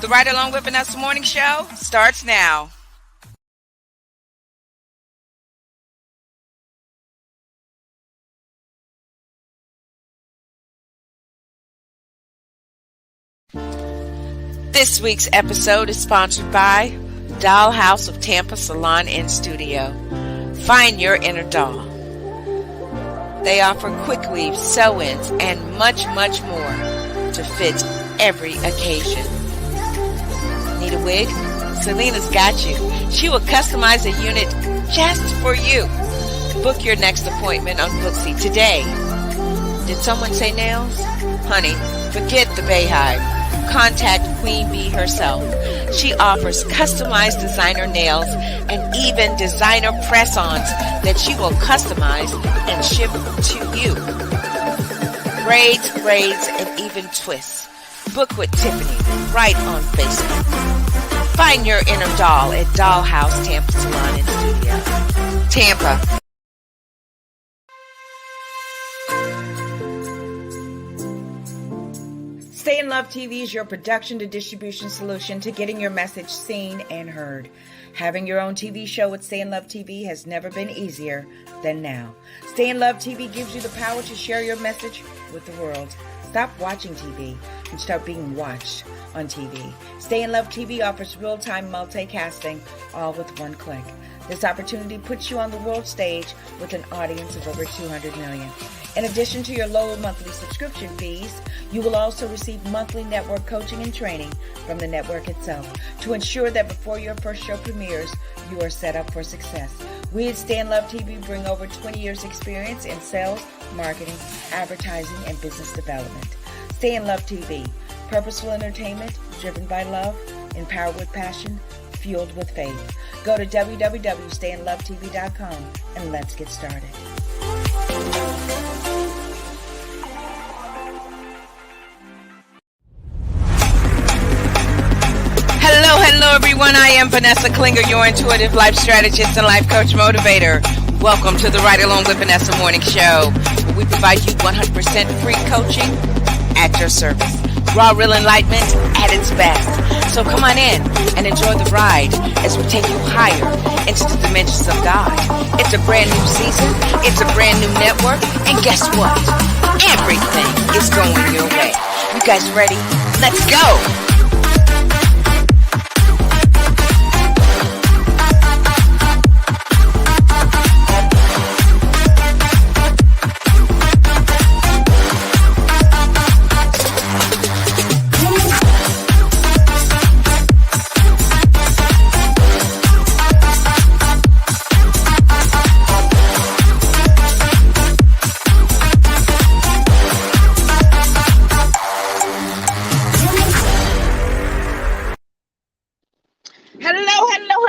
The Ride Along with Vanessa morning show starts now. This week's episode is sponsored by Dollhouse of Tampa Salon and Studio. Find your inner doll. They offer quick weave, sew-ins, and much, much more to fit every occasion. Need a wig? Selena's got you. She will customize a unit just for you. Book your next appointment on Booksy today. Did someone say nails? Honey, forget the Bayhive. Contact Queen Bee herself. She offers customized designer nails and even designer press-ons that she will customize and ship to you. Braids, and even twists. Book with Tiffany right on Facebook. Find your inner doll at Dollhouse Tampa Salon and Studio. Tampa. Stay in Love TV is your production to distribution solution to getting your message seen and heard. Having your own TV show with Stay in Love TV has never been easier than now. Stay in Love TV gives you the power to share your message with the world. Stop watching TV and start being watched on TV. Stay in Love TV offers real-time multicasting, all with one click. This opportunity puts you on the world stage with an audience of over 200 million. In addition to your low monthly subscription fees, you will also receive monthly network coaching and training from the network itself to ensure that before your first show premieres, you are set up for success. We at Stay in Love TV bring over 20 years experience in sales, marketing, advertising, and business development. Stay in Love TV, purposeful entertainment driven by love, empowered with passion, fueled with faith. Go to www.stayinlovetv.com and let's get started. Hello everyone, I am Vanessa Klinger, your intuitive life strategist and life coach motivator. Welcome to the Ride Along with Vanessa morning show, where we provide you 100% free coaching at your service. Raw, real enlightenment at its best. So come on in and enjoy the ride as we take you higher into the dimensions of God. It's a brand new season, it's a brand new network, and guess what? Everything is going your way. You guys ready? Let's go!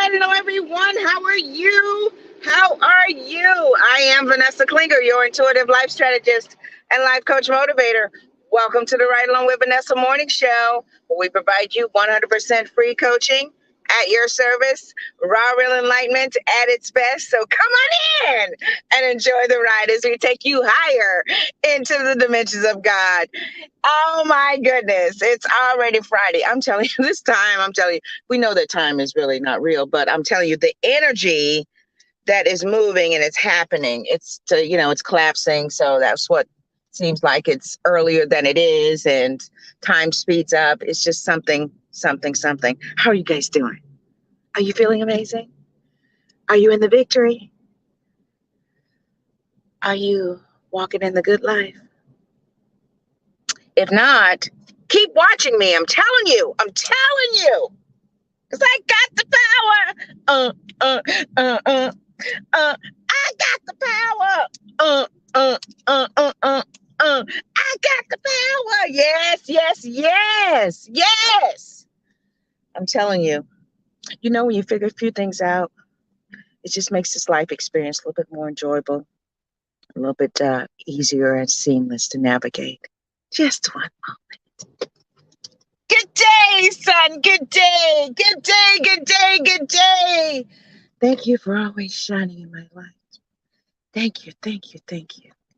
Hello, everyone. How are you? I am Vanessa Klinger, your intuitive life strategist and life coach motivator. Welcome to the Ride Along with Vanessa morning show, where we provide you 100% free coaching at your service, raw, real enlightenment at its best. So come on in and enjoy the ride as we take you higher into the dimensions of God. Oh my goodness, it's already Friday. I'm telling you, we know that time is really not real, but I'm telling you, the energy that is moving and it's happening, it's collapsing. So that's what seems like it's earlier than it is, and time speeds up. It's just something. How are you guys doing? Are you feeling amazing? Are you in the victory? Are you walking in the good life? If not, keep watching me. I'm telling you, because I got the power. I got the power. I got the power. Yes. I'm telling you, when you figure a few things out, it just makes this life experience a little bit more enjoyable, a little bit easier and seamless to navigate. Just one moment. Good day, son. Good day. Thank you for always shining in my light. Thank you.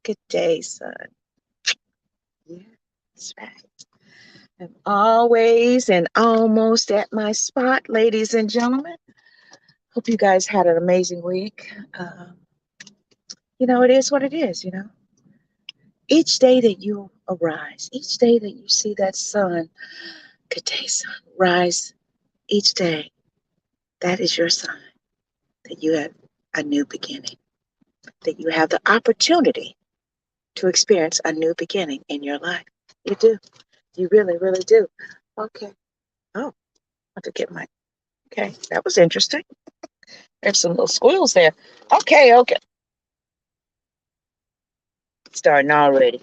Good day, son. Yeah, that's right. I'm always and almost at my spot, ladies and gentlemen. Hope you guys had an amazing week. It is what it is. Each day that you arise, each day that you see that sun, good day, sun, rise each day, that is your sign that you have a new beginning, that you have the opportunity to experience a new beginning in your life. You do. You really, really do. Okay. Oh, I have to get my. Okay, that was interesting. There's some little squeals there. Okay. Starting already.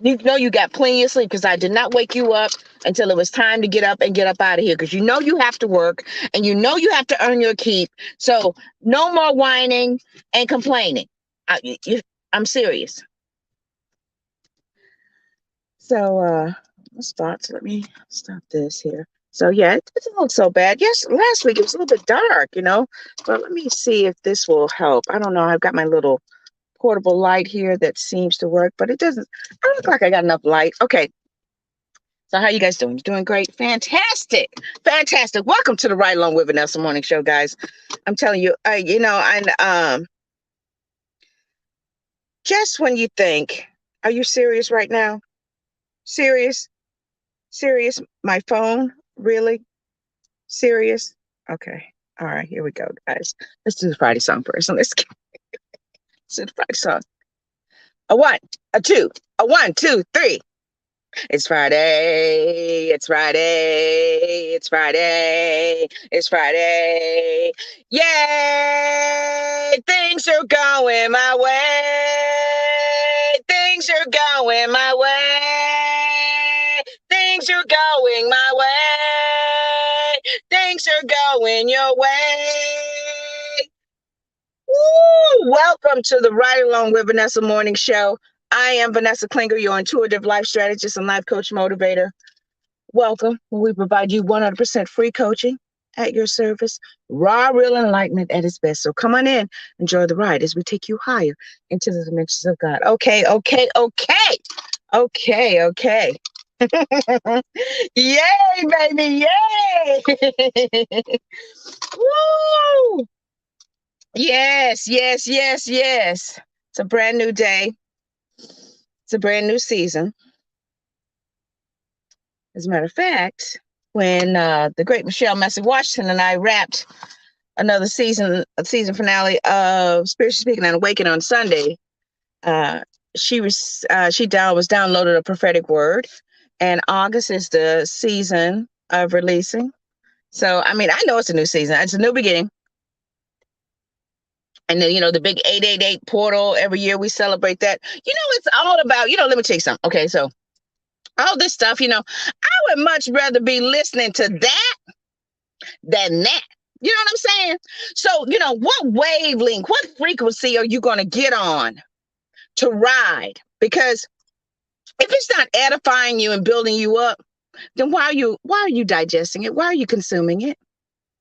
You know you got plenty of sleep because I did not wake you up until it was time to get up and get up out of here because you have to work and you have to earn your keep. So no more whining and complaining. I'm serious. So spots. Let me stop this here. So yeah, it doesn't look so bad. Yes, last week it was a little bit dark, but let me see if this will help. I don't know. I've got my little portable light here that seems to work, but it doesn't. I don't look like I got enough light. Okay. So how you guys doing? You doing great? Fantastic. Welcome to the Ride Along with Vanessa Morning Show, guys. I'm telling you, and just when you think, are you serious right now? Serious? My phone? Really? Serious? Okay. All right, here we go, guys. Let's do the Friday song first. Let's do the Friday song. A one, a two, a 1, 2, 3. It's Friday. It's Friday. It's Friday. It's Friday. Yay! Things are going my way. Things are going my way. Things are going my way. Things are going your way. Woo! Welcome to the Ride Along with Vanessa Morning Show. I am Vanessa Klinger, your intuitive life strategist and life coach motivator. Welcome. We provide you 100% free coaching at your service. Raw, real enlightenment at its best. So come on in, enjoy the ride as we take you higher into the dimensions of God. Okay. Yay, baby, yay! Woo! Yes. It's a brand new day. It's a brand new season. As a matter of fact, when the great Michelle Massey Washington and I wrapped another season finale of Spiritually Speaking and Awaken on Sunday, she downloaded a prophetic word, and August is the season of releasing. So, I know it's a new season. It's a new beginning. And then, the big 888 portal, every year we celebrate that. It's all about, let me tell you something. Okay, so all this stuff, I would much rather be listening to that than that. You know what I'm saying? So, what wavelength, what frequency are you going to get on to ride? Because if it's not edifying you and building you up, then why are you digesting it? Why are you consuming it?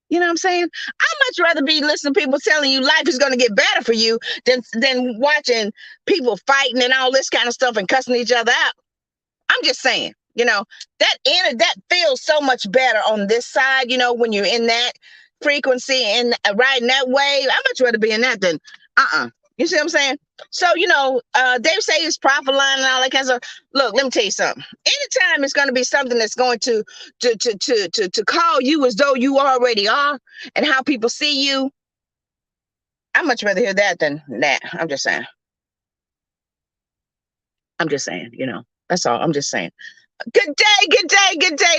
You know what I'm saying? I'd much rather be listening to people telling you life is going to get better for you than watching people fighting and all this kind of stuff and cussing each other out. I'm just saying, that feels so much better on this side, when you're in that frequency and riding that wave. I'd much rather be in that than You see what I'm saying? So, they say it's profit line and all that kind of stuff. Look, let me tell you something. Anytime it's going to be something that's going to call you as though you already are and how people see you, I'd much rather hear that than that. I'm just saying, that's all. I'm just saying. Good day,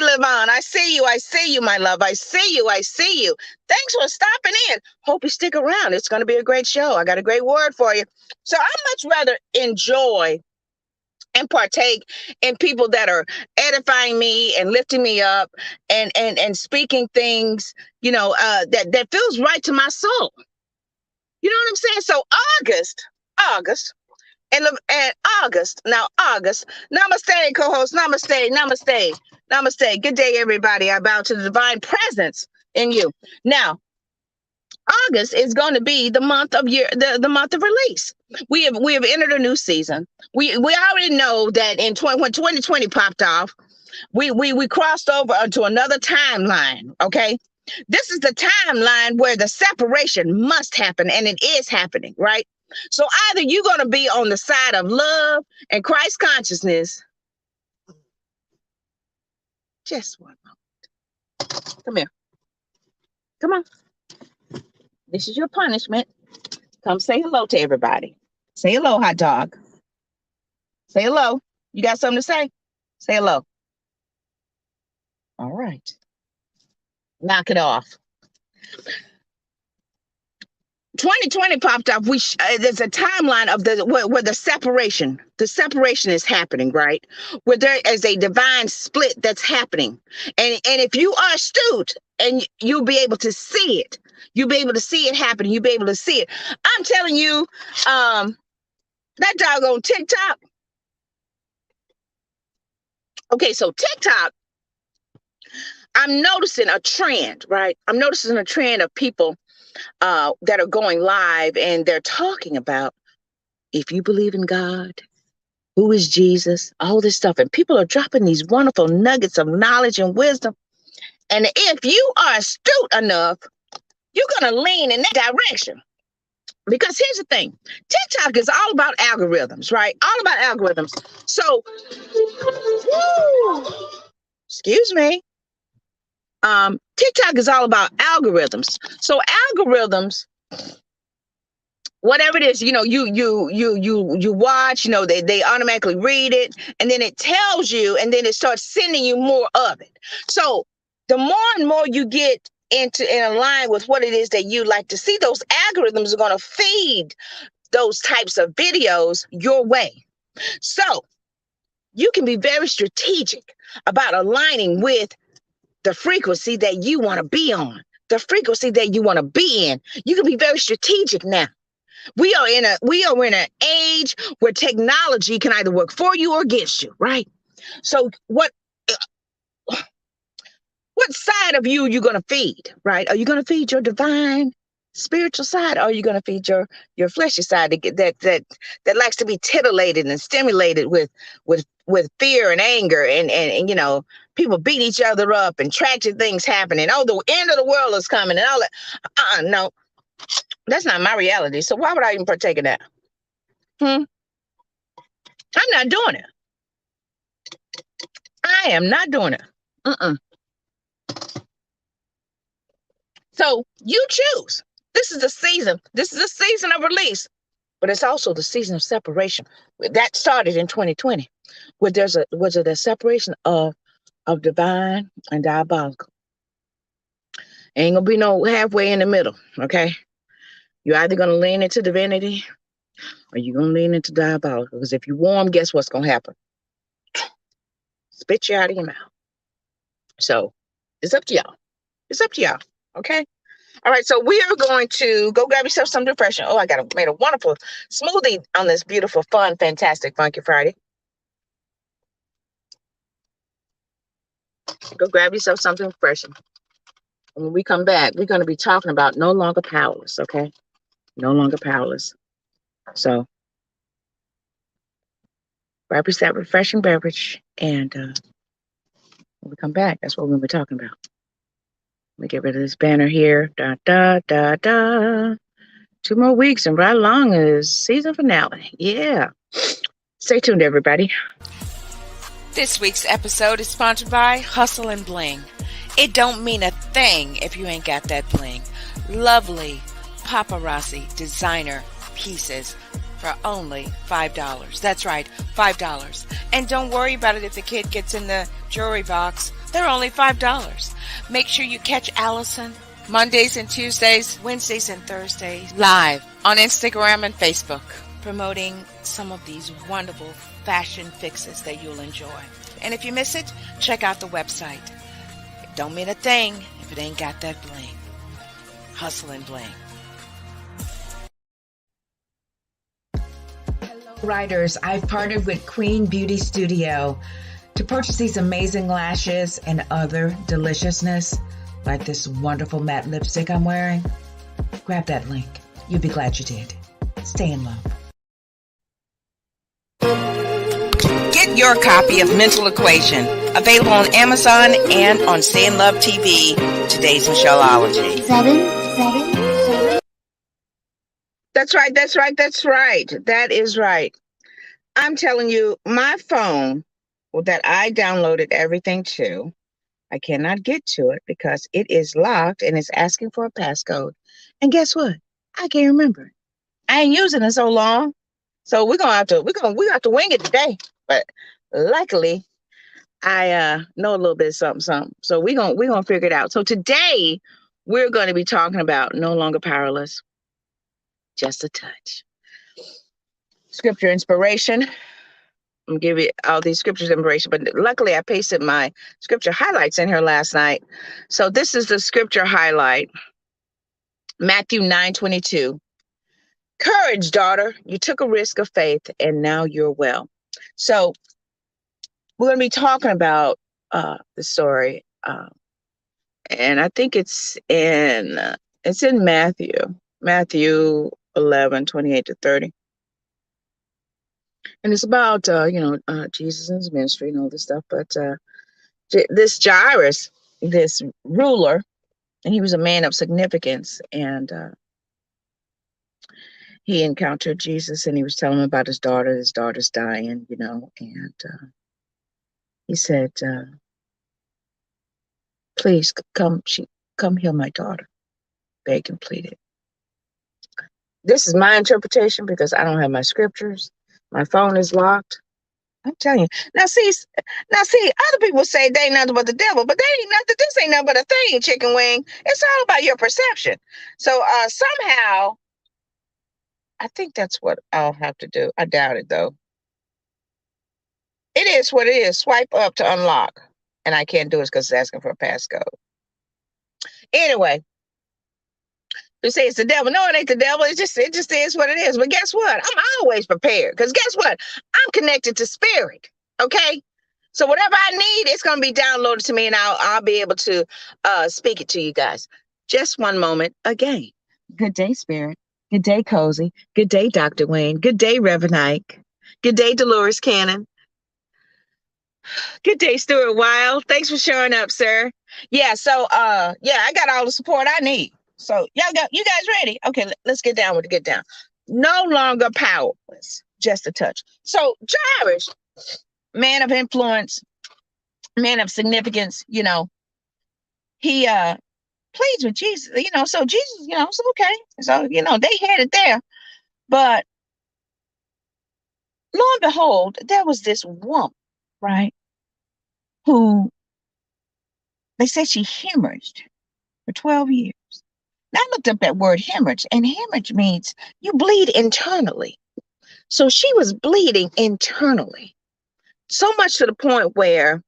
Levon. I see you, my love. I see you. Thanks for stopping in. Hope you stick around. It's going to be a great show. I got a great word for you. So I much rather enjoy and partake in people that are edifying me and lifting me up and speaking things, that feels right to my soul. You know what I'm saying? So August. And August, namaste, co-host, namaste. Good day, everybody. I bow to the divine presence in you. Now, August is going to be the month of the month of release. We have entered a new season. We already know that when 2020 popped off, We crossed over to another timeline, okay? This is the timeline where the separation must happen, and it is happening, right? So either you're going to be on the side of love and Christ consciousness. Just one moment. Come here. Come on. This is your punishment. Come say hello to everybody. Say hello, hot dog. Say hello. You got something to say? Say hello. All right. Knock it off. 2020 popped up. There's a timeline of where the separation is happening, right? Where there is a divine split that's happening, and if you are astute, and you'll be able to see it, you'll be able to see it happening. You'll be able to see it. I'm telling you, that doggone TikTok. Okay, so TikTok, I'm noticing a trend, right? I'm noticing a trend of people that are going live, and they're talking about, if you believe in God, who is Jesus, all this stuff. And people are dropping these wonderful nuggets of knowledge and wisdom. And if you are astute enough, you're going to lean in that direction. Because here's the thing. TikTok is all about algorithms, right? All about algorithms. So, excuse me. TikTok is all about algorithms. So algorithms, whatever it is, you watch, they automatically read it, and then it tells you, and then it starts sending you more of it. So the more and more you get in line with what it is that you like to see, those algorithms are going to feed those types of videos your way. So you can be very strategic about aligning with the frequency that you want to be on, the frequency that you want to be in. You can be very strategic now. We are in an age where technology can either work for you or against you, right? So what side of you are you going to feed, right? Are you going to feed your divine spiritual side, or are you going to feed your fleshy side that likes to be titillated and stimulated with fear and anger and people beat each other up and tragic things happening? Oh, the end of the world is coming and all that. No, that's not my reality. So why would I even partake in that? I'm not doing it. I am not doing it. So you choose. This is the season. This is a season of release, but it's also the season of separation. That started in 2020, where was it a separation of divine and diabolical. Ain't gonna be no halfway in the middle, okay? You're either gonna lean into divinity or you're gonna lean into diabolical. Because if you're warm, guess what's gonna happen? Spit you out of your mouth. So it's up to y'all. It's up to y'all, okay? All right, so we are going to go grab yourself some refreshing. Oh, I made a wonderful smoothie on this beautiful, fun, fantastic, funky Friday. Go grab yourself something refreshing. And when we come back, we're going to be talking about no longer powerless, okay? No longer powerless. So grab yourself that refreshing beverage, and when we come back, that's what we're going to be talking about. Let me get rid of this banner here. 2 more weeks and right along is season finale. Yeah. Stay tuned, everybody. This week's episode is sponsored by Hustle and Bling. It don't mean a thing if you ain't got that bling. Lovely paparazzi designer pieces for only $5. That's right, $5. And don't worry about it if the kid gets in the jewelry box. They're only $5. Make sure you catch Allison Mondays and Tuesdays, Wednesdays and Thursdays, live on Instagram and Facebook, promoting some of these wonderful fashion fixes that you'll enjoy. And if you miss it, check out the website. It don't mean a thing if it ain't got that bling. Hustle and Bling. Hello, writers. I've partnered with Queen Beauty Studio to purchase these amazing lashes and other deliciousness, like this wonderful matte lipstick I'm wearing. Grab that link. You'll be glad you did. Stay in love. Get your copy of Mental Equation, available on Amazon and on Stay in Love TV, today's Michelleology. Seven. That's right. That is right. I'm telling you, my phone that I downloaded everything to, I cannot get to it because it is locked and it's asking for a passcode. And guess what? I can't remember it. I ain't using it so long. So we have to wing it today. But luckily, I know a little bit of something. So we're gonna figure it out. So today we're gonna be talking about No Longer Powerless, Just a Touch. Scripture inspiration. I'm gonna give you all these scriptures inspiration, but luckily I pasted my scripture highlights in here last night. So this is the scripture highlight. Matthew 9:22. Courage, daughter. You took a risk of faith and now you're well. So we're going to be talking about the story. And I think it's in Matthew 11:28-30. And it's about, Jesus and his ministry and all this stuff. But this Jairus, this ruler, and he was a man of significance. And he encountered Jesus and he was telling him about his daughter. His daughter's dying, and he said, please come heal my daughter. Begged and pleaded. This is my interpretation because I don't have my scriptures. My phone is locked. I'm telling you. Now see, other people say they ain't nothing but the devil, but they ain't nothing. This ain't nothing but a thing, chicken wing. It's all about your perception. So somehow, I think that's what I'll have to do. I doubt it though. It is what it is. Swipe up to unlock. And I can't do it because it's asking for a passcode. Anyway, you say it's the devil. No, it ain't the devil. It just is what it is. But guess what? I'm always prepared. Because guess what? I'm connected to spirit. Okay? So whatever I need, it's going to be downloaded to me and I'll be able to speak it to you guys. Just one moment again. Good day, spirit. Good day, Cozy. Good day, Dr. Wayne. Good day, Reverend Ike. Good day, Dolores Cannon. Good day, Stuart Wild. Thanks for showing up, sir. Yeah, so I got all the support I need. So you guys ready? Okay, let's get down with it. Get down. No longer powerless, just a touch. So Jairus, man of influence, man of significance, he pleads with Jesus, so Jesus, it's okay. So, they headed there. But lo and behold, there was this woman, right, who they said she hemorrhaged for 12 years. Now I looked up that word hemorrhage, and hemorrhage means you bleed internally. So she was bleeding internally, so much to the point where,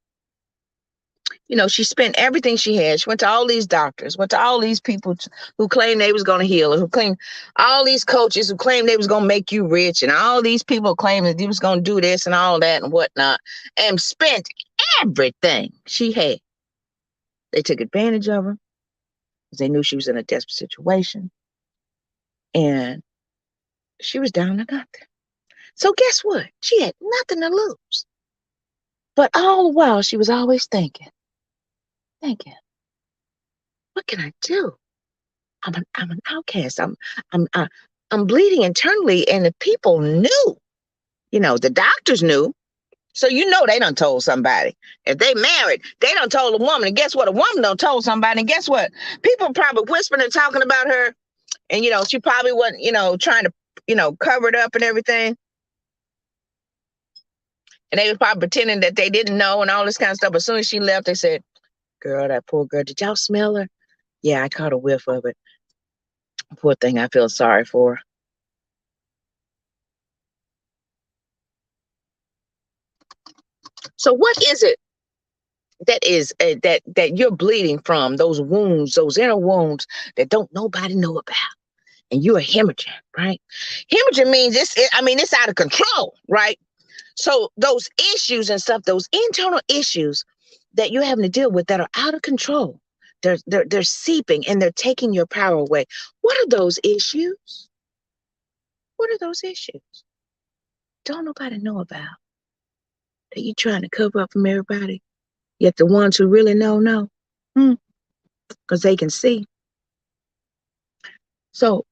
she spent everything she had. She went to all these doctors, went to all these people who claimed they was going to heal her, who claimed all these coaches who claimed they was going to make you rich, and all these people claimed that they was going to do this and all that and whatnot, and spent everything she had. They took advantage of her because they knew she was in a desperate situation. And she was down to nothing. So guess what? She had nothing to lose. But all the while, she was always thinking, what can I do? I'm an outcast. I'm bleeding internally, and the people knew. The doctors knew. So they done told somebody. If they married, they done told a woman. And guess what? A woman done told somebody. And guess what? People probably whispering and talking about her. And, she probably wasn't, trying to, cover it up and everything. And they was probably pretending that they didn't know and all this kind of stuff. But as soon as she left, they said, girl, that poor girl, did y'all smell her? Yeah, I caught a whiff of it. Poor thing, I feel sorry for her. So what is it that is that you're bleeding from, those wounds, those inner wounds that don't nobody know about? And you're hemorrhaging, right? Hemorrhaging means it's out of control, right? So those issues and stuff, those internal issues that you're having to deal with that are out of control, they're seeping and they're taking your power away. What are those issues? What are those issues? Don't nobody know about. Are you trying to cover up from everybody? Yet the ones who really know, because they can see. So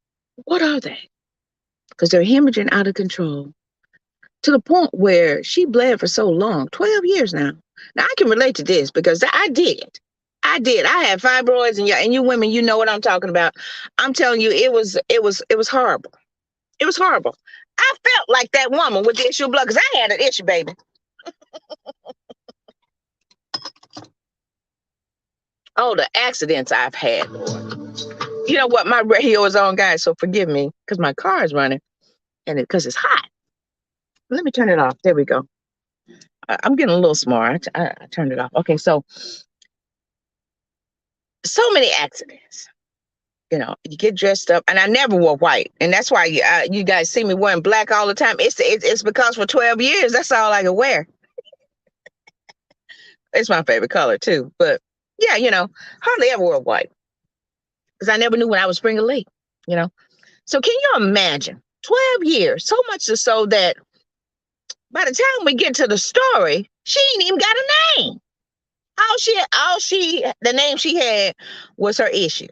what are they? Because they're hemorrhaging out of control to the point where she bled for so long, 12 years now. Now I can relate to this because I did. I did. I had fibroids, and you women, you know what I'm talking about. I'm telling you, it was horrible. It was horrible. I felt like that woman with the issue of blood because I had an issue, baby. Oh, the accidents I've had, Lord. You know what? My radio is on, guys, so forgive me because my car is running and because it's hot. Let me turn it off. There we go. I'm getting a little smart. I turned it off. Okay, so many accidents. You get dressed up, and I never wore white, and that's why you guys see me wearing black all the time. It's because for 12 years, that's all I could wear. It's my favorite color too, but yeah, hardly ever wore white because I never knew when I was spring or late. So can you imagine 12 years? So much so that by the time we get to the story, she ain't even got a name. The name she had was her issue.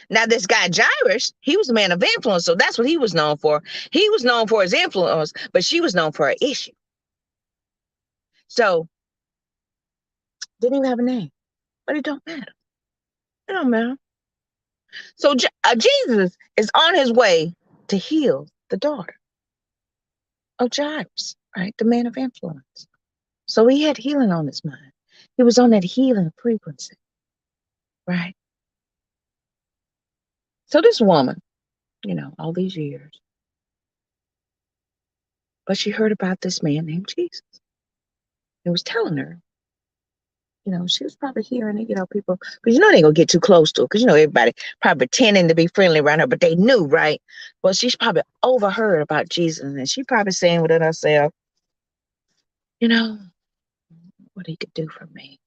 Now, this guy, Jairus, he was a man of influence, so that's what he was known for. He was known for his influence, but she was known for her issue. So, didn't even have a name, but it don't matter. It don't matter. So, Jesus is on his way to heal the daughter of Jairus, right? The man of influence. So, he had healing on his mind. He was on that healing frequency, right? So, this woman, all these years, but she heard about this man named Jesus. He was telling her, she was probably hearing it, people, because they ain't gonna get too close to her, because everybody probably pretending to be friendly around her, but they knew, right? Well, she's probably overheard about Jesus, and she probably saying within herself, what he could do for me.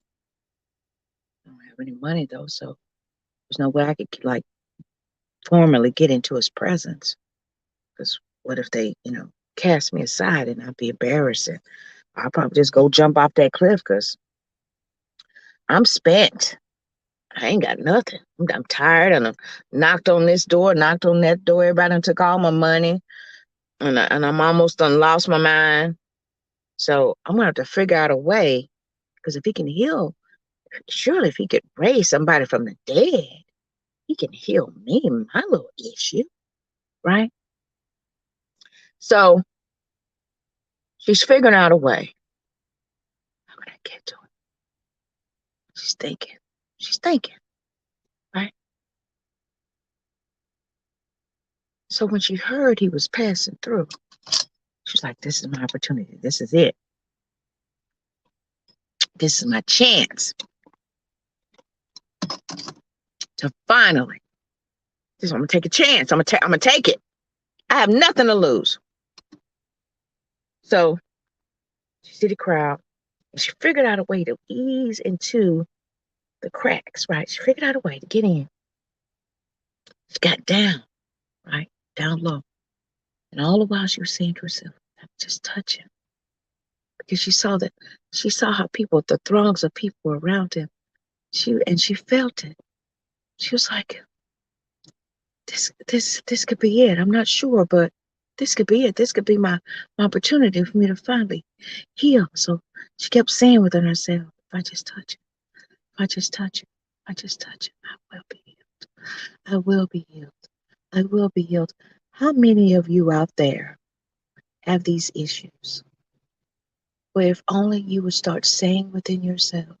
I don't have any money though, so there's no way I could like formally get into his presence. Because what if they, cast me aside and I'd be embarrassed? And I'll probably just go jump off that cliff because I'm spent. I ain't got nothing. I'm tired, and I knocked on this door, knocked on that door. Everybody done took all my money, and I'm almost done lost my mind. So I'm gonna have to figure out a way, because if he can heal, surely if he could raise somebody from the dead, he can heal me, my little issue, right? So she's figuring out a way. How can I get to it? She's thinking, right? So when she heard he was passing through, she's like, this is my opportunity. This is it. This is my chance to finally, I'm gonna take a chance. I'm gonna take it. I have nothing to lose. So she see the crowd, and she figured out a way to ease into the cracks, right? She figured out a way to get in. She got down, right? Down low. And all the while she was saying to herself, I'm just touching. Because she saw how the throngs of people were around him. She felt it. She was like, this could be it. I'm not sure, but this could be it. This could be my opportunity for me to finally heal. So she kept saying within herself, if I just touch it, if I just touch it, if I just touch it, I will be healed. I will be healed. I will be healed. How many of you out there have these issues where if only you would start saying within yourself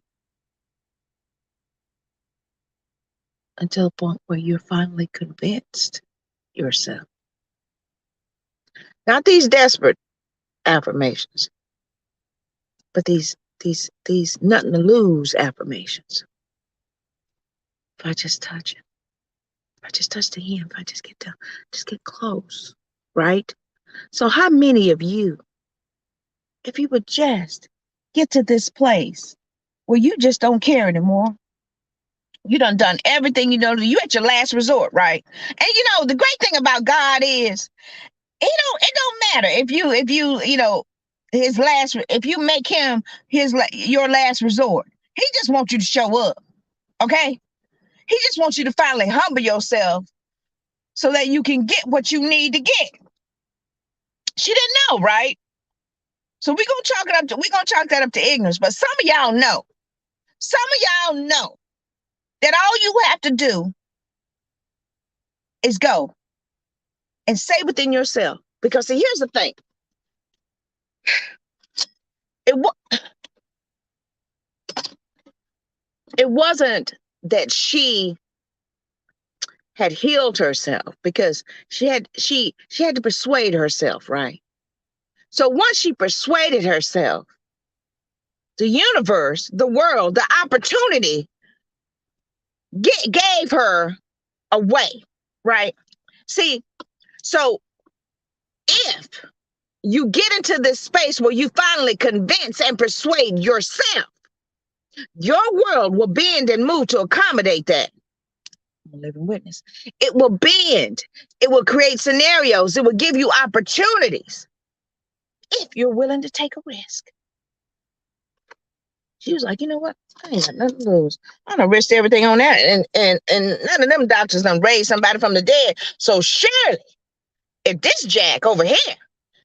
until a point where you're finally convinced yourself? Not these desperate affirmations, but these nothing to lose affirmations. If I just touch it, if I just touch the hem, if I just get down, just get close, right? So how many of you, if you would just get to this place where you just don't care anymore, you done everything you know to do, you at your last resort, right? And the great thing about God is, it don't matter if you his last, if you make him your last resort, he just wants you to show up. Okay? He just wants you to finally humble yourself so that you can get what you need to get. She didn't know, right? So we're gonna chalk that up to ignorance. But some of y'all know. Some of y'all know that all you have to do is go and say within yourself. Because see, here's the thing. It wasn't that she had healed herself, because she had to persuade herself, right? So once she persuaded herself, the universe, the world, the opportunity gave her a way, right? See, so if you get into this space where you finally convince and persuade yourself, your world will bend and move to accommodate that. I'm a living witness. It will bend. It will create scenarios. It will give you opportunities if you're willing to take a risk. She was like, you know what? I ain't got nothing to lose. I'm gonna risk everything on that. And none of them doctors done raised somebody from the dead. So surely, if this jack over here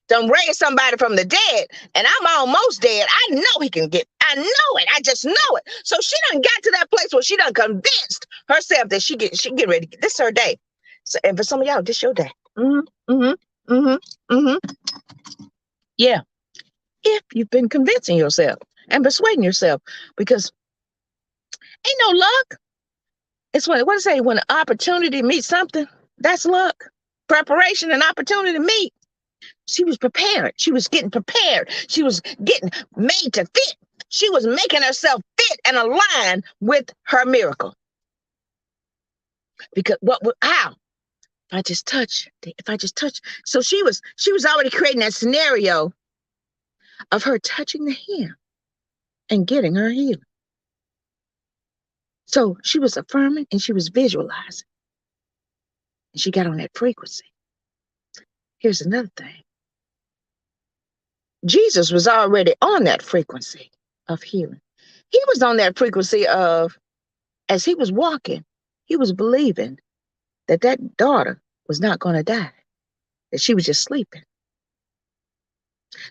done raise somebody from the dead, and I'm almost dead, I know he can get. I know it. I just know it. So she done got to that place where she done convinced herself that she get ready. This is her day. So, and for some of y'all, this your day. Yeah. If you've been convincing yourself and persuading yourself, because ain't no luck. It's what it say, when opportunity meets something, that's luck. Preparation and opportunity meet. She was prepared. She was getting prepared. She was getting made to fit. She was making herself fit and align with her miracle. Because how? If I just touch. So she was already creating that scenario of her touching the hem and getting her healing. So she was affirming and she was visualizing. And she got on that frequency. Here's another thing. Jesus was already on that frequency of healing. He was on that frequency of, as he was walking, he was believing that that daughter was not going to die, that she was just sleeping.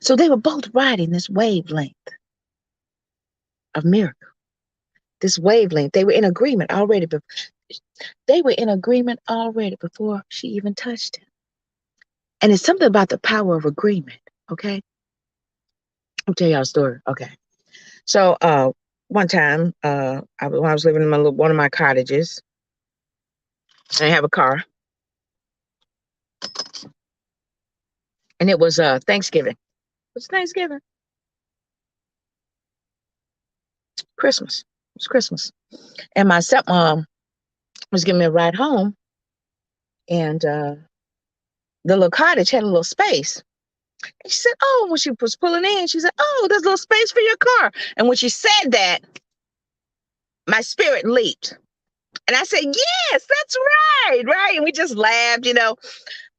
So they were both riding this wavelength of miracle. This wavelength, they were in agreement already. They were in agreement already before she even touched him. And it's something about the power of agreement, okay? I'll tell y'all a story. Okay. So one time, when I was living in one of my cottages, and I have a car. And it was Thanksgiving. It was Thanksgiving. Christmas. It was Christmas. And my stepmom was giving me a ride home. And the little cottage had a little space. And she said, oh, when she was pulling in, she said, oh, there's a little space for your car. And when she said that, my spirit leaped. And I said, yes, that's right, right? And we just laughed, you know.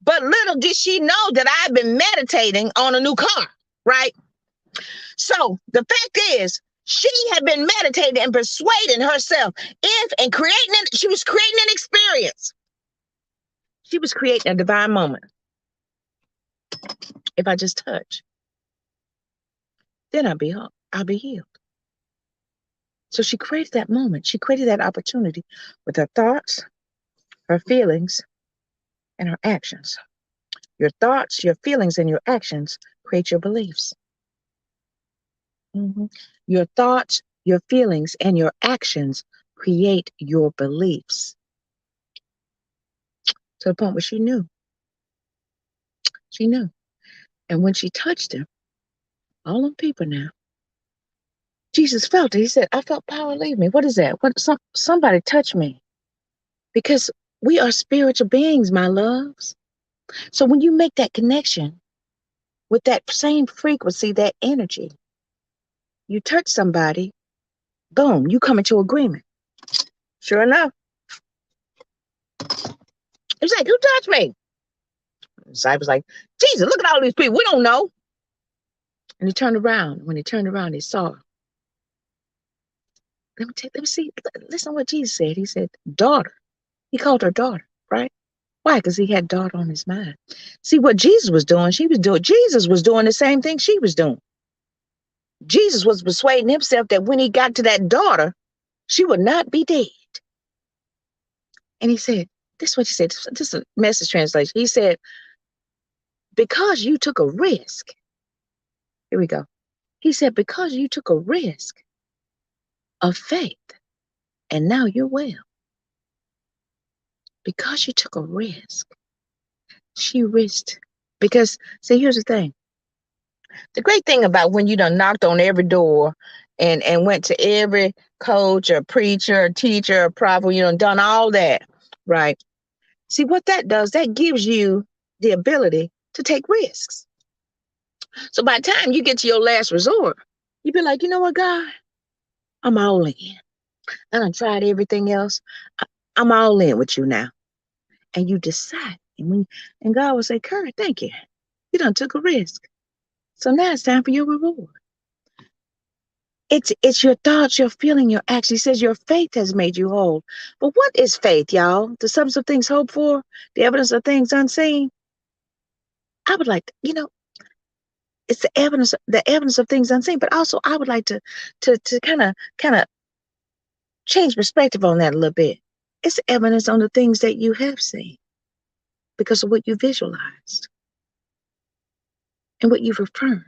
But little did she know that I've been meditating on a new car, right? So the fact is, she had been meditating and persuading herself she was creating an experience. She was creating a divine moment. If I just touch, then I'll be healed. So she created that moment. She created that opportunity with her thoughts, her feelings, and her actions. Your thoughts, your feelings, and your actions create your beliefs. Your thoughts, your feelings, and your actions create your beliefs. To the point where she knew. She knew. And when she touched him, all them people now, Jesus felt it. He said, I felt power leave me. What is that? Somebody touch me. Because we are spiritual beings, my loves. So when you make that connection with that same frequency, that energy, you touch somebody, boom, you come into agreement. Sure enough. He's like, who touched me? The disciples like, Jesus, look at all these people. We don't know. And he turned around. When he turned around, he saw her. Let me see. Listen to what Jesus said. He said, daughter. He called her daughter, right? Why? Because he had daughter on his mind. See what Jesus was doing, Jesus was doing the same thing she was doing. Jesus was persuading himself that when he got to that daughter, she would not be dead. And he said, this is what he said. This is a Message translation. He said, because you took a risk. Here we go. He said, because you took a risk of faith, and now you're well. Because you took a risk. She risked. Because, see, here's the thing. The great thing about when you done knocked on every door and went to every coach or preacher or teacher or prophet, you done all that, right? See, what that does, that gives you the ability to take risks. So by the time you get to your last resort, you be like, you know what, God? I'm all in. I done tried everything else. I'm all in with you now. And you decide. And God will say, Kurt, thank you. You done took a risk. So now it's time for your reward. It's your thoughts, your feeling, your actions. He says your faith has made you whole. But what is faith, y'all? The substance of things hoped for, the evidence of things unseen. I would like to, it's the evidence of things unseen. But also, I would like to kind of change perspective on that a little bit. It's evidence on the things that you have seen because of what you visualized and what you've affirmed.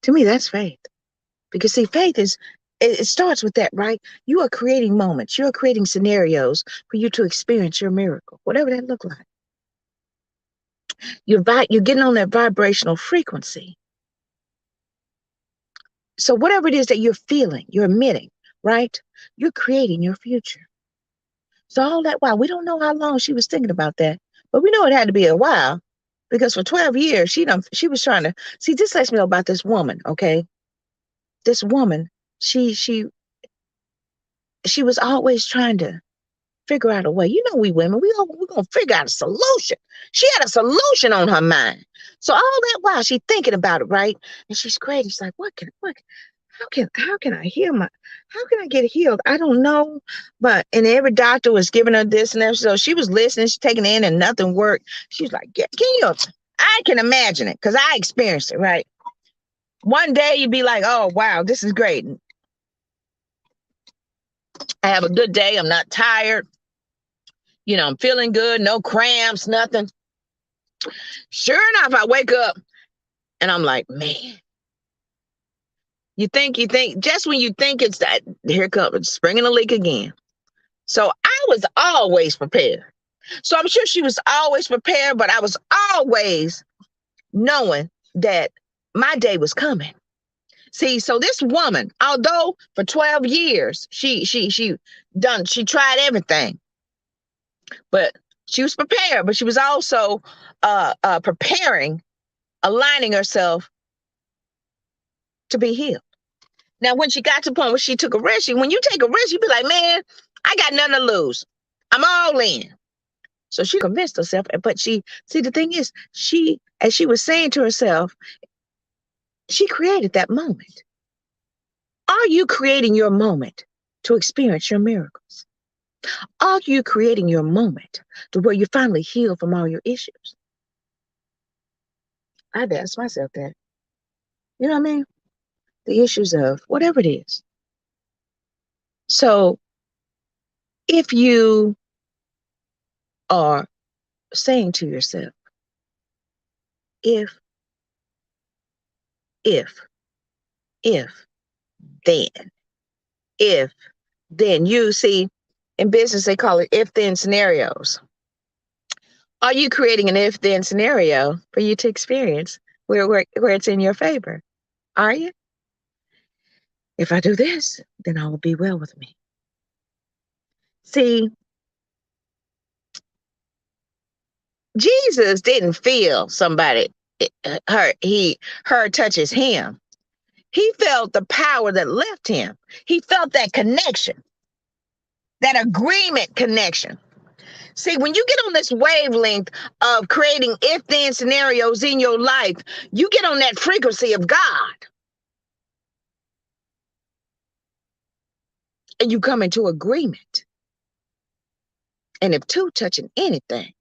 To me, that's faith. Because see, faith it starts with that, right? You are creating moments. You are creating scenarios for you to experience your miracle, whatever that look like. You're getting on that vibrational frequency. So whatever it is that you're feeling, you're emitting, right? You're creating your future. So all that while, we don't know how long she was thinking about that, but we know it had to be a while because for 12 years, she was trying to, see, this lets me know about this woman, okay? This woman, she was always trying to figure out a way. We women, we're going to figure out a solution. She had a solution on her mind. So all that while she's thinking about it, right? And she's creating, she's like, how can I heal how can I get healed? I don't know. And every doctor was giving her this and that. So she was listening, she's taking it in and nothing worked. She's like, I can imagine it because I experienced it, right? One day you'd be like, oh, wow, this is great. I have a good day. I'm not tired. I'm feeling good. No cramps, nothing. Sure enough, I wake up and I'm like, man, you think, just when you think it's that, here comes springing a leak again. So I was always prepared. So I'm sure she was always prepared, but I was always knowing that my day was coming. See, so this woman, although for 12 years, she tried everything, but she was prepared, but she was also preparing, aligning herself to be healed. Now, when she got to the point where she took a risk, when you take a risk, you be like, man, I got nothing to lose. I'm all in. So she convinced herself, but the thing is, as she was saying to herself, she created that moment. Are you creating your moment to experience your miracles? Are you creating your moment to where you finally heal from all your issues? I had to ask myself that. You know what I mean? The issues of whatever it is. So if you are saying to yourself, if, then you see, in business, they call it if-then scenarios. Are you creating an if-then scenario for you to experience where it's in your favor? Are you? If I do this, then all will be well with me. See, Jesus didn't feel somebody, her touches him. He felt the power that left him. He felt that connection, that agreement connection. See, when you get on this wavelength of creating if-then scenarios in your life, you get on that frequency of God. And you come into agreement. And if two touching anything.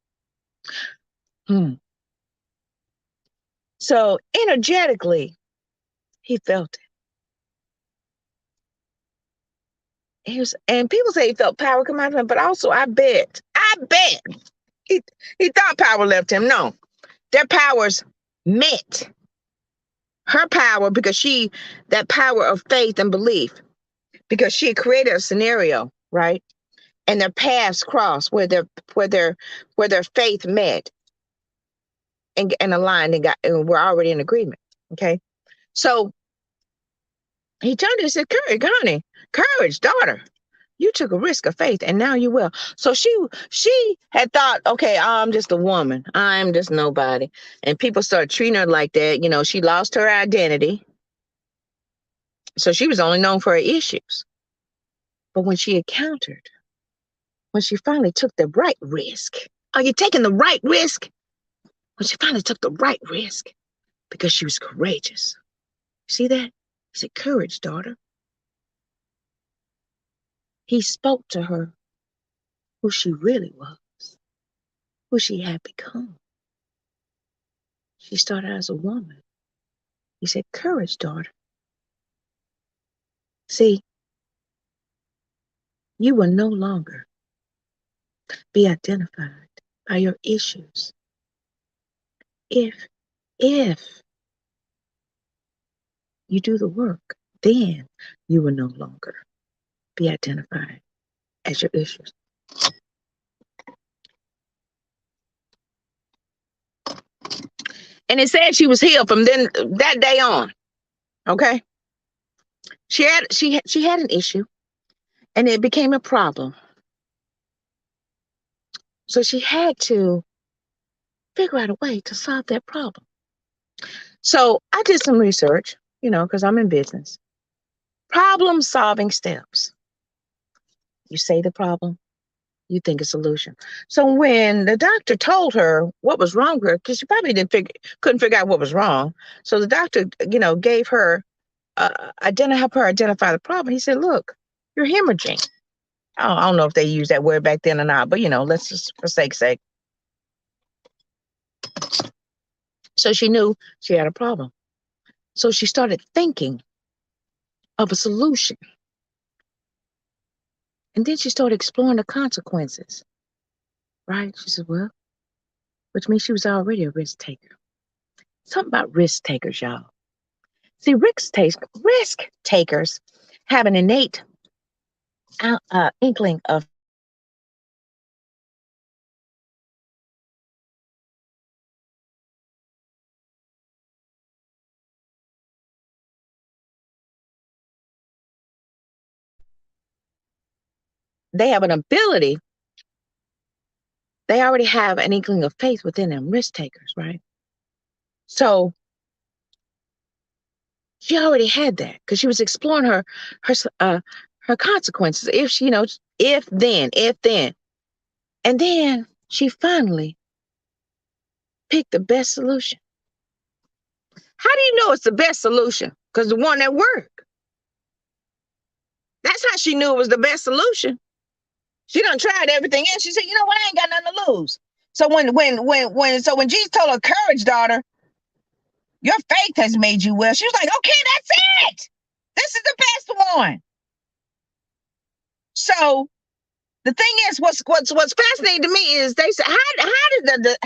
So energetically, he felt it. And people say he felt power come out of him, but also I bet he thought power left him. No, their powers met her power because that power of faith and belief, because she created a scenario, right? And their paths crossed where their faith met and aligned and we're already in agreement. Okay. So he turned and said, "Courage, honey, courage, daughter. You took a risk of faith and now you will." So she had thought, okay, I'm just a woman. I'm just nobody. And people started treating her like that. You know, she lost her identity. So she was only known for her issues. But when she finally took the right risk, are you taking the right risk? When she finally took the right risk because she was courageous. See that? He said, "Courage, daughter." He spoke to her who she really was, who she had become. She started as a woman. He said, "Courage, daughter." See, you will no longer be identified by your issues if you do the work, then you will no longer be identified as your issues. And it said she was healed from then that day on. Okay. She had an issue and it became a problem. So she had to figure out a way to solve that problem. So I did some research, because I'm in business. Problem solving steps. You say the problem, you think a solution. So when the doctor told her what was wrong with her, because she probably couldn't figure out what was wrong. So the doctor, gave her, help her identify the problem. He said, "Look, you're hemorrhaging." I don't know if they used that word back then or not, but let's just for sake's sake. So she knew she had a problem. So she started thinking of a solution. And then she started exploring the consequences. Right? She said, well, which means she was already a risk taker. Something about risk takers, y'all. See, risk takers have an innate inkling of they have an ability. They already have an inkling of faith within them, risk takers, right? So she already had that because she was exploring her consequences. If then. And then she finally picked the best solution. How do you know it's the best solution? Because the one that worked. That's how she knew it was the best solution. She done tried everything else. She said, "You know what? I ain't got nothing to lose." So when Jesus told her, "Courage, daughter, your faith has made you well," she was like, "Okay, that's it. This is the best one." So the thing is, what's fascinating to me is they said, how did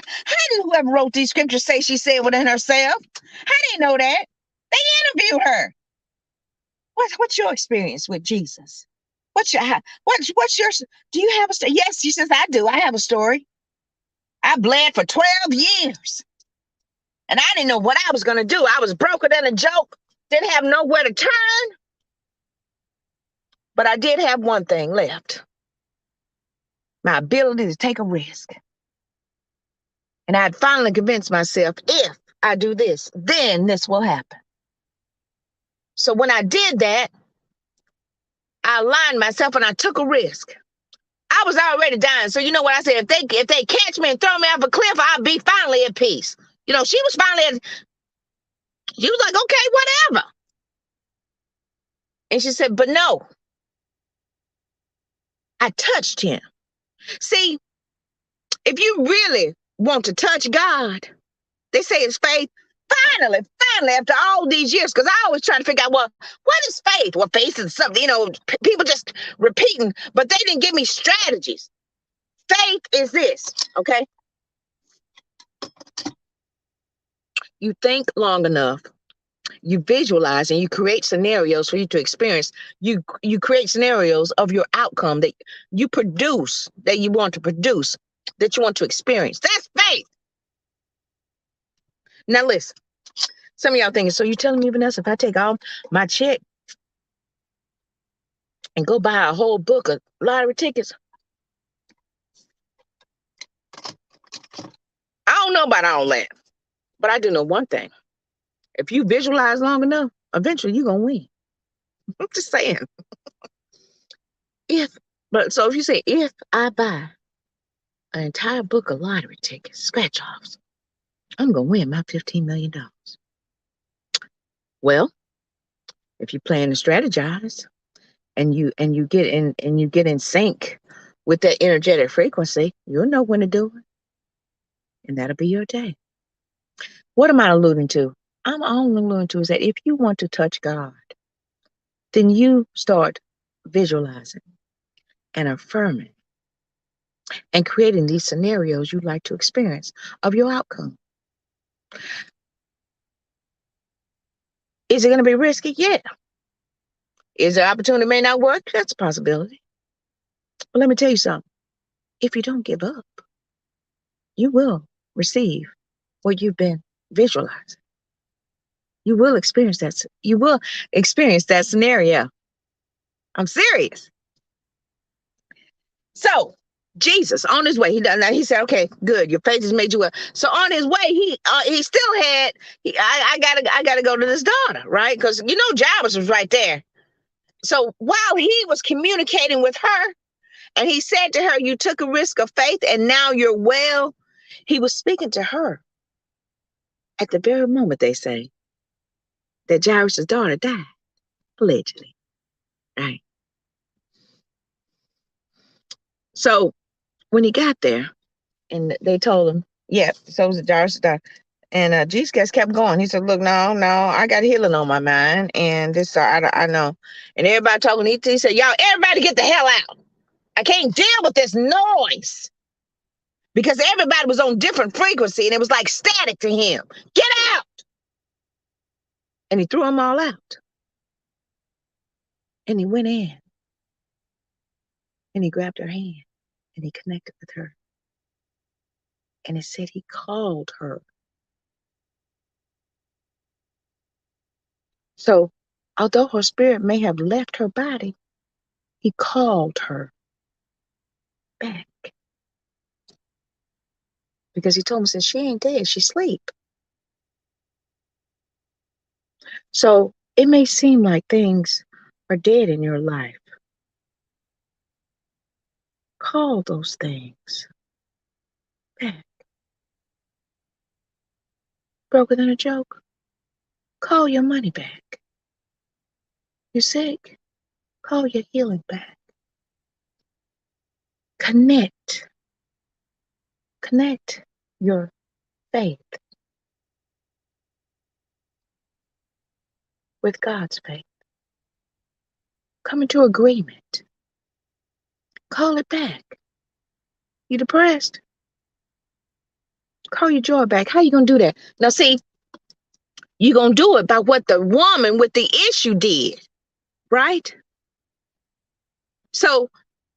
whoever wrote these scriptures say she said within herself? How do you know that? They interviewed her. What's your experience with Jesus? What's your do you have a story? Yes, she says, "I do. I have a story. I bled for 12 years. And I didn't know what I was going to do. I was broker than a joke. Didn't have nowhere to turn. But I did have one thing left. My ability to take a risk. And I had finally convinced myself, if I do this, then this will happen." So when I did that, I aligned myself and I took a risk. I I was already dying. So you know what I said? If they catch me and throw me off a cliff, I'll be finally at peace. You know, she was like, okay, whatever. And she said, but no, I touched him. See, if you really want to touch God, they say it's faith. Finally, after all these years, because I always try to figure out, well, what is faith? Well, faith is something, people just repeating, but they didn't give me strategies. Faith is this, okay? You think long enough, you visualize, and you create scenarios for you to experience. You create scenarios of your outcome that you produce, that you want to produce, that you want to experience. That's faith. Now listen, some of y'all thinking, so you telling me, Vanessa, if I take all my check and go buy a whole book of lottery tickets? I don't know about all that, but I do know one thing. If you visualize long enough, eventually you're going to win. I'm just saying. So if you say, if I buy an entire book of lottery tickets, scratch-offs, I'm going to win my $15 million. Well, if you plan to strategize and you get in sync with that energetic frequency, you'll know when to do it. And that'll be your day. What am I alluding to? I'm only alluding to is that if you want to touch God, then you start visualizing and affirming and creating these scenarios you'd like to experience of your outcome. Is it going to be risky? Yeah. Is there opportunity may not work? That's a possibility. But let me tell you something. If you don't give up, you will receive what you've been visualizing. You will experience that. You will experience that scenario. I'm serious. So Jesus on his way, he said, okay, good. Your faith has made you well. So on his way, he still had, I gotta go to this daughter, right? Because Jairus was right there. So while he was communicating with her, and he said to her, you took a risk of faith and now you're well. He was speaking to her at the very moment, they say, that Jairus' daughter died, allegedly, right? So when he got there and they told him, yeah, so was Jairus' daughter. And Jesus kept going. He said, look, no, I got healing on my mind. And this, I know. And everybody talking, he said, y'all, everybody get the hell out. I can't deal with this noise. Because everybody was on different frequency and it was like static to him. Get out. And he threw them all out. And he went in. And he grabbed her hand. And he connected with her. And it said he called her. So, although her spirit may have left her body, he called her back. Because he told me, since she ain't dead, she's asleep. So, it may seem like things are dead in your life. Call those things back. Broker than a joke. Call your money back. You're sick. Call your healing back. Connect your faith with God's faith. Come into agreement. Call it back. You depressed? Call your joy back. How you going to do that? Now see, you're going to do it by what the woman with the issue did, right? So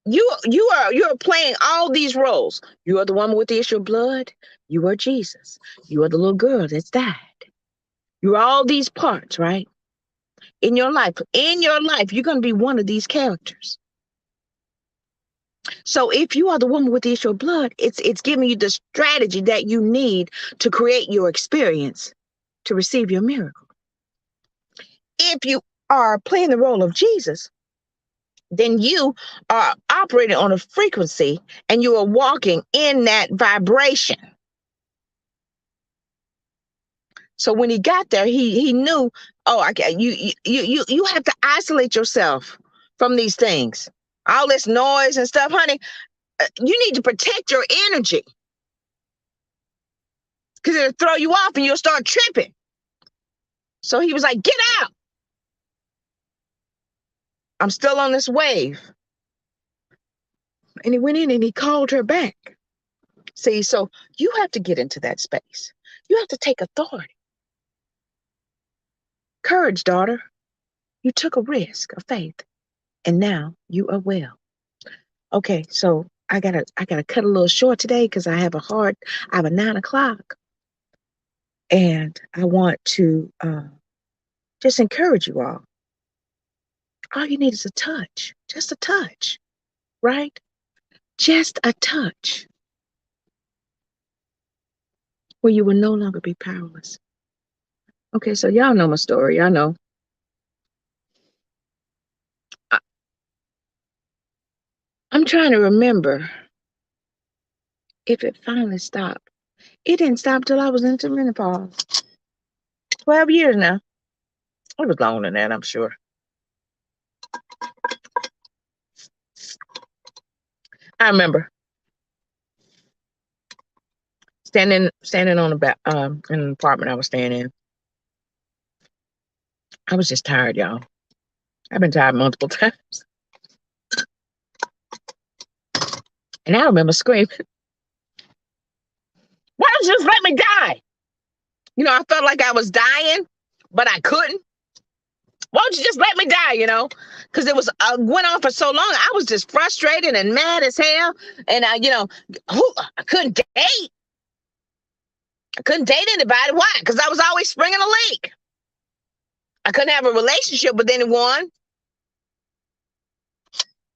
you're playing all these roles. You are the woman with the issue of blood. You are Jesus. You are the little girl that's died. You're all these parts, right? In your life, you're going to be one of these characters. So if you are the woman with the issue of blood, it's giving you the strategy that you need to create your experience to receive your miracle. If you are playing the role of Jesus, then you are operating on a frequency and you are walking in that vibration. So when he got there, he knew, oh, I got you have to isolate yourself from these things. All this noise and stuff, honey. You need to protect your energy because it'll throw you off and you'll start tripping. So he was like, get out. I'm still on this wave. And he went in and he called her back. See, so you have to get into that space. You have to take authority. Courage, daughter. You took a risk of faith, and now you are well. Okay, so I gotta cut a little short today because I have a 9 o'clock, and I want to just encourage you all. All you need is a touch, just a touch, right? Just a touch, where you will no longer be powerless. Okay, so y'all know my story. Y'all know. I'm trying to remember if it finally stopped. It didn't stop till I was into menopause. 12 years now. It was longer than that, I'm sure. I remember standing on the back in an apartment I was staying in. I was just tired, y'all. I've been tired multiple times. And I remember screaming, why don't you just let me die? You know, I felt like I was dying, but I couldn't. Why don't you just let me die, you know? Because it was went on for so long. I was just frustrated and mad as hell. And I couldn't date. I couldn't date anybody. Why? Because I was always springing a leak. I couldn't have a relationship with anyone.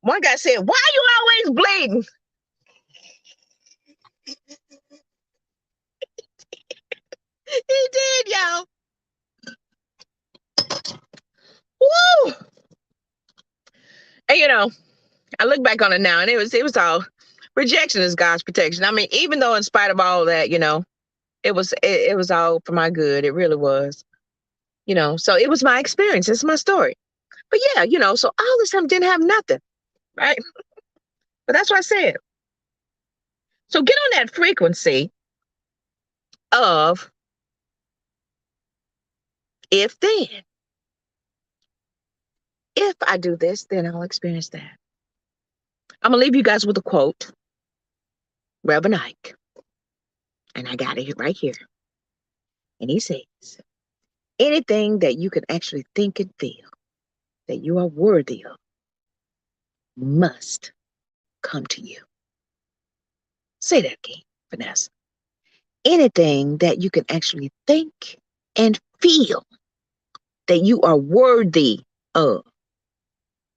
One guy said, why are you always bleeding? He did, y'all. Woo! And I look back on it now, and it was all rejection is God's protection. I mean, even though in spite of all that, it was all for my good. It really was. So it was my experience. It's my story. But yeah, so all this time didn't have nothing, right? But that's what I said. So get on that frequency of if then. If I do this, then I'll experience that. I'm going to leave you guys with a quote. Reverend Ike. And I got it right here. And he says, anything that you can actually think and feel that you are worthy of must come to you. Say that again, Vanessa. Anything that you can actually think and feel that you are worthy of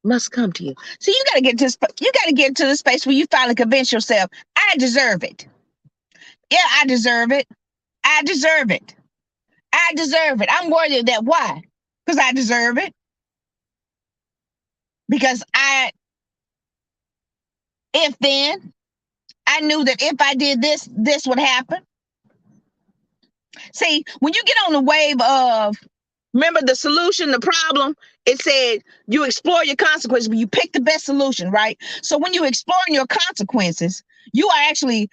must come to you. So you gotta get to the space where you finally convince yourself, I deserve it. Yeah, I deserve it. I deserve it. I deserve it. I'm worthy of that. Why? Because I deserve it. Because if then, I knew that if I did this, this would happen. See, when you get on the wave of, remember the solution, the problem, it said you explore your consequences, but you pick the best solution, right? So when you're exploring your consequences, you are actually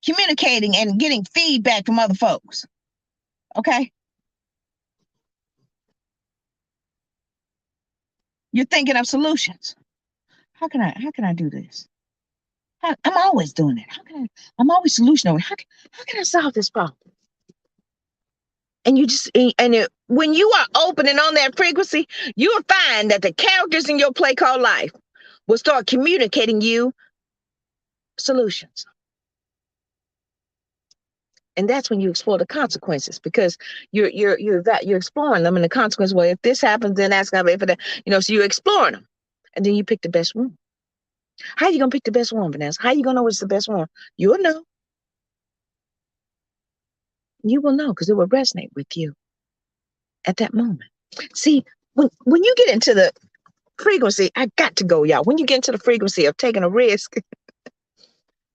communicating and getting feedback from other folks. Okay? You're thinking of solutions. How can I do this? I'm always doing it. I'm always solutioning. How can I solve this problem? And when you are open and on that frequency, you will find that the characters in your play called life will start communicating you solutions. And that's when you explore the consequences, because you're exploring them, and the consequence. Well, if this happens, then that's gonna be for that. So you're exploring them, and then you pick the best one. How are you gonna pick the best one, Vanessa? How are you gonna know what's the best one? You'll know. You will know because it will resonate with you at that moment. See, when you get into frequency, I got to go, y'all. When you get into the frequency of taking a risk,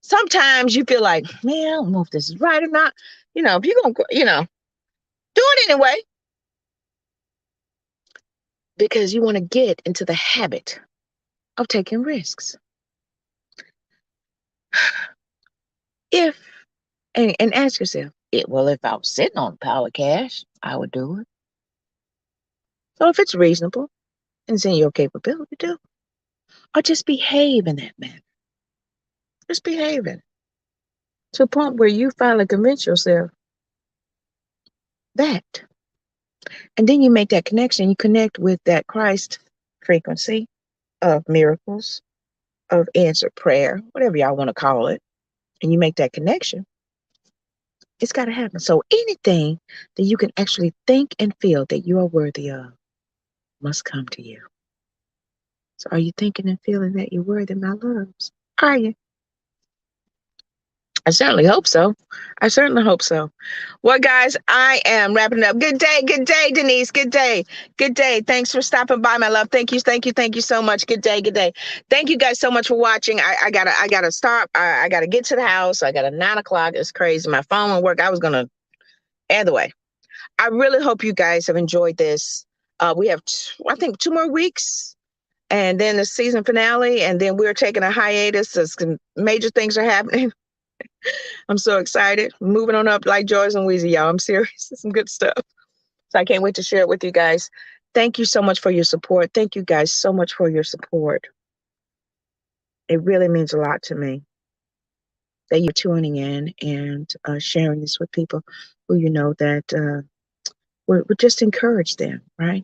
sometimes you feel like, man, I don't know if this is right or not. If you're going to, do it anyway. Because you want to get into the habit of taking risks. And ask yourself, well, if I was sitting on power cash, I would do it. So if it's reasonable and it's in your capability to do, or just behave in that manner. Just behaving to a point where you finally convince yourself that. And then you make that connection. You connect with that Christ frequency of miracles, of answered prayer, whatever y'all want to call it. And you make that connection. It's got to happen. So anything that you can actually think and feel that you are worthy of must come to you. So are you thinking and feeling that you're worthy, my loves? Are you? I certainly hope so. I certainly hope so. Well, guys, I am wrapping up. Good day, Denise. Good day. Good day. Thanks for stopping by, my love. Thank you so much. Good day. Thank you guys so much for watching. I gotta start. I gotta get to the house. I got a 9 o'clock. It's crazy. My phone won't work. I was gonna. Either way, I really hope you guys have enjoyed this. We have, I think, 2 more weeks, and then the season finale, and then we're taking a hiatus. Some major things are happening. I'm so excited. Moving on up like Joyce and Weezy, y'all. I'm serious. It's some good stuff. So I can't wait to share it with you guys. Thank you so much for your support. Thank you guys so much for your support. It really means a lot to me that you're tuning in and sharing this with people who you know that would just encourage them, right?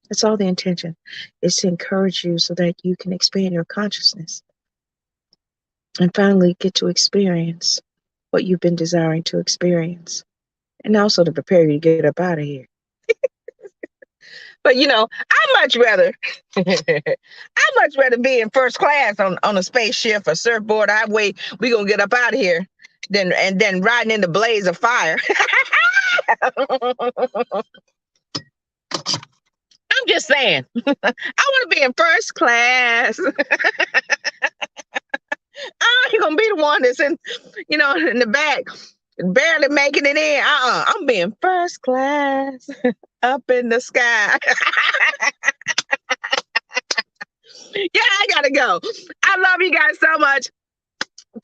That's all the intention, is to encourage you so that you can expand your consciousness and finally get to experience what you've been desiring to experience, and also to prepare you to get up out of here. But I'd much rather be in first class on a spaceship or surfboard. We gonna get up out of here than riding in the blaze of fire. I'm just saying, I want to be in first class. I'm gonna be the one that's in the back, barely making it in. I'm being first class up in the sky. Yeah, I gotta go. I love you guys so much.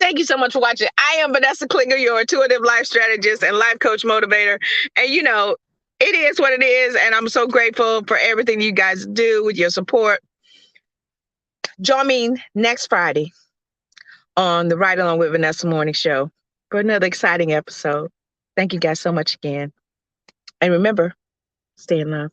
Thank you so much for watching. I am Vanessa Klinger, your intuitive life strategist and life coach motivator. And it is what it is. And I'm so grateful for everything you guys do with your support. Join me next Friday on the Ride Along with Vanessa Morning Show for another exciting episode. Thank you guys so much again. And remember, stay in love.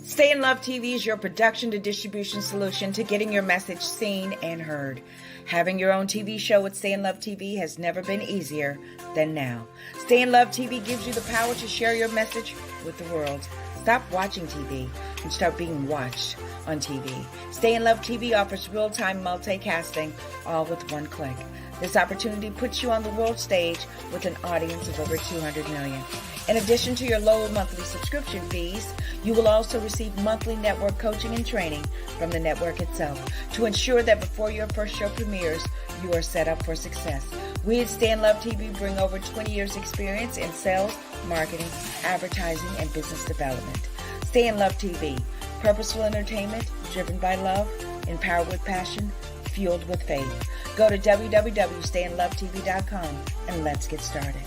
Stay in Love TV is your production to distribution solution to getting your message seen and heard. Having your own TV show with Stay in Love TV has never been easier than now. Stay in Love TV gives you the power to share your message with the world. Stop watching TV and start being watched on TV. Stay in Love TV offers real-time multicasting, all with one click. This opportunity puts you on the world stage with an audience of over 200 million. In addition to your low monthly subscription fees, you will also receive monthly network coaching and training from the network itself to ensure that before your first show premieres, you are set up for success. We at Stay in Love TV bring over 20 years experience in sales, marketing, advertising, and business development. Stay in Love TV, purposeful entertainment driven by love, empowered with passion, fueled with faith. Go to www.stayinlovetv.com and let's get started.